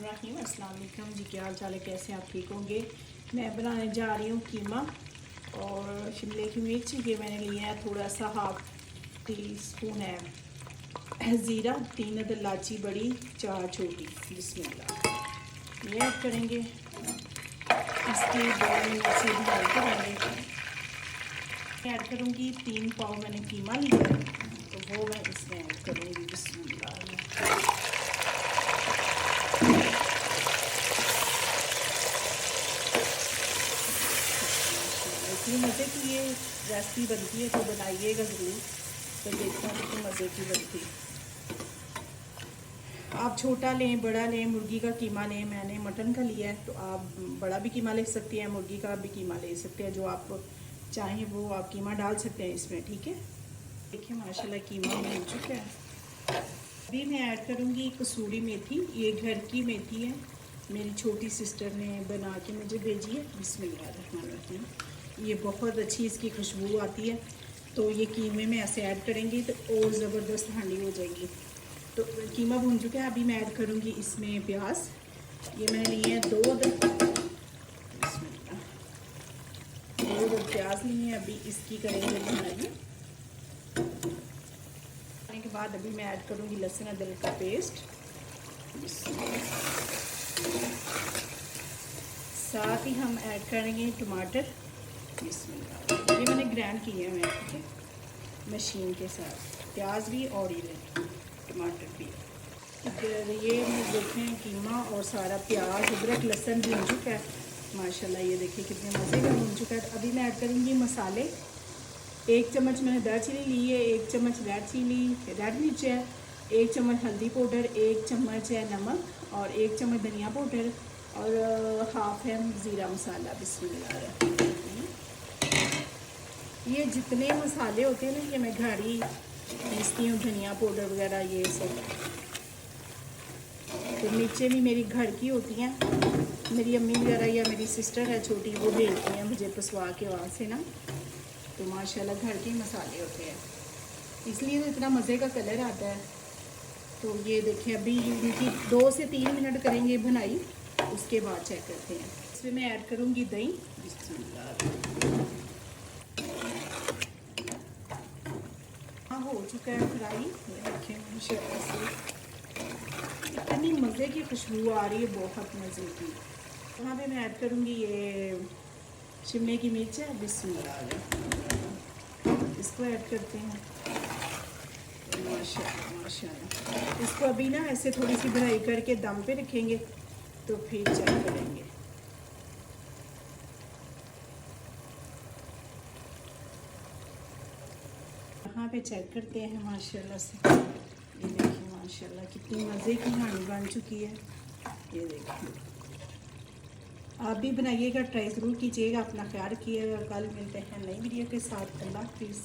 बिस्मिल्लाहिर्रहमानिर्रहीम। अस्सलाम वालेकुम जी, क्या हाल चाल है, कैसे आप ठीक होंगे। मैं बनाने जा रही हूँ कीमा और शिमले की मिर्च। ये मैंने लिया है थोड़ा सा, हाफ टी स्पून है ज़ीरा, 3 अदद इलायची बड़ी, 4 छोटी। बिस्मिल्लाह ये ऐड करेंगे। इसकी 2 मिनट से भुनाई करेंगे। ऐड करूँगी 3 पाव मैंने कीमा लिया है, तो वो मैं इसमें ऐड करूँगी। बिस्मिल्लाह इतनी मज़े की ये रेसिपी बनती है, तो बनाइएगा ज़रूर, तो देखना कितनी मज़े की बनती है। आप छोटा लें बड़ा लें, मुर्गी का कीमा लें, मैंने मटन का लिया है, तो आप बड़ा भी कीमा ले सकते हैं, मुर्गी का भी कीमा ले सकते हैं, जो आप चाहें वो आप कीमा डाल सकते हैं इसमें। ठीक है, देखिए माशाल्लाह कीमा बन चुका है। अभी मैं ऐड करूँगी कसूरी मेथी। ये घर की मेथी है, मेरी छोटी सिस्टर ने बना के मुझे भेजी है। बिस्मिल्लाहिर्रहमानिर्रहीम। ये बहुत अच्छी इसकी खुशबू आती है, तो ये कीमे में ऐसे ऐड करेंगे तो और ज़बरदस्त हांडी हो जाएगी। तो कीमा भून चुका है, अभी मैं ऐड करूँगी इसमें प्याज। ये मैंने लिए हैं 2 अदद, 2 अदद प्याज लिए हैं। अभी इसकी करेंगे भुनाई। के बाद अभी मैं ऐड करूँगी लहसुन अदरक का पेस्ट। साथ ही हम ऐड करेंगे टमाटर। ये मैंने ग्राइंड किए हैं, ठीक है, मशीन के साथ। प्याज भी और ये टमाटर भी। ये देखें कीमा और सारा प्याज अदरक लहसुन भून चुका है माशाल्लाह। ये देखिए कितने मज़े का भून चुका है। अभी मैं ऐड करूँगी मसाले। 1 चम्मच मैंने दालचीनी ली है, 1 चम्मच रेड मिर्च है, 1 चम्मच हल्दी पाउडर, 1 चम्मच है नमक और 1 चम्मच धनिया पाउडर और हाफ है ज़ीरा मसाला। बिस्मिल्लाह। ये जितने मसाले होते हैं ना, ये मैं घर ही पीसती हूँ, धनिया पाउडर वगैरह ये सब। तो मिर्चें भी मेरी घर की होती हैं, मेरी अम्मी वगैरह या मेरी सिस्टर है छोटी, वो भेजती हैं मुझे पिसवा के वहाँ से ना। तो माशाल्लाह घर के मसाले होते हैं, इसलिए तो इतना मज़े का कलर आता है। तो ये देखिए अभी इनकी 2 से 3 मिनट करेंगे भुनाई, उसके बाद चेक करते हैं। इसमें मैं ऐड करूँगी दही। हाँ, हो चुका है फ्राई। देखिए माशाल्लाह से इतनी मज़े की खुशबू आ रही है, बहुत मज़े की। वहाँ पे मैं ऐड करूँगी ये शिमले की मिर्च है। बिस्मिल्लाह, इसको ऐड करते हैं। माशाल्लाह माशाल्लाह। इसको अभी ना ऐसे थोड़ी सी भुनाई करके दम पे रखेंगे, तो फिर चेक करेंगे। यहाँ पे चेक करते हैं माशाल्लाह से। ये देखिए माशाल्लाह कितनी मज़े की हांडी बन चुकी है। ये देखिए, आप भी बनाइएगा, ट्राई ज़रूर कीजिएगा। अपना ख्याल रखिएगा। कल मिलते हैं नई वीडियो के साथ। अल्लाह हाफिज़।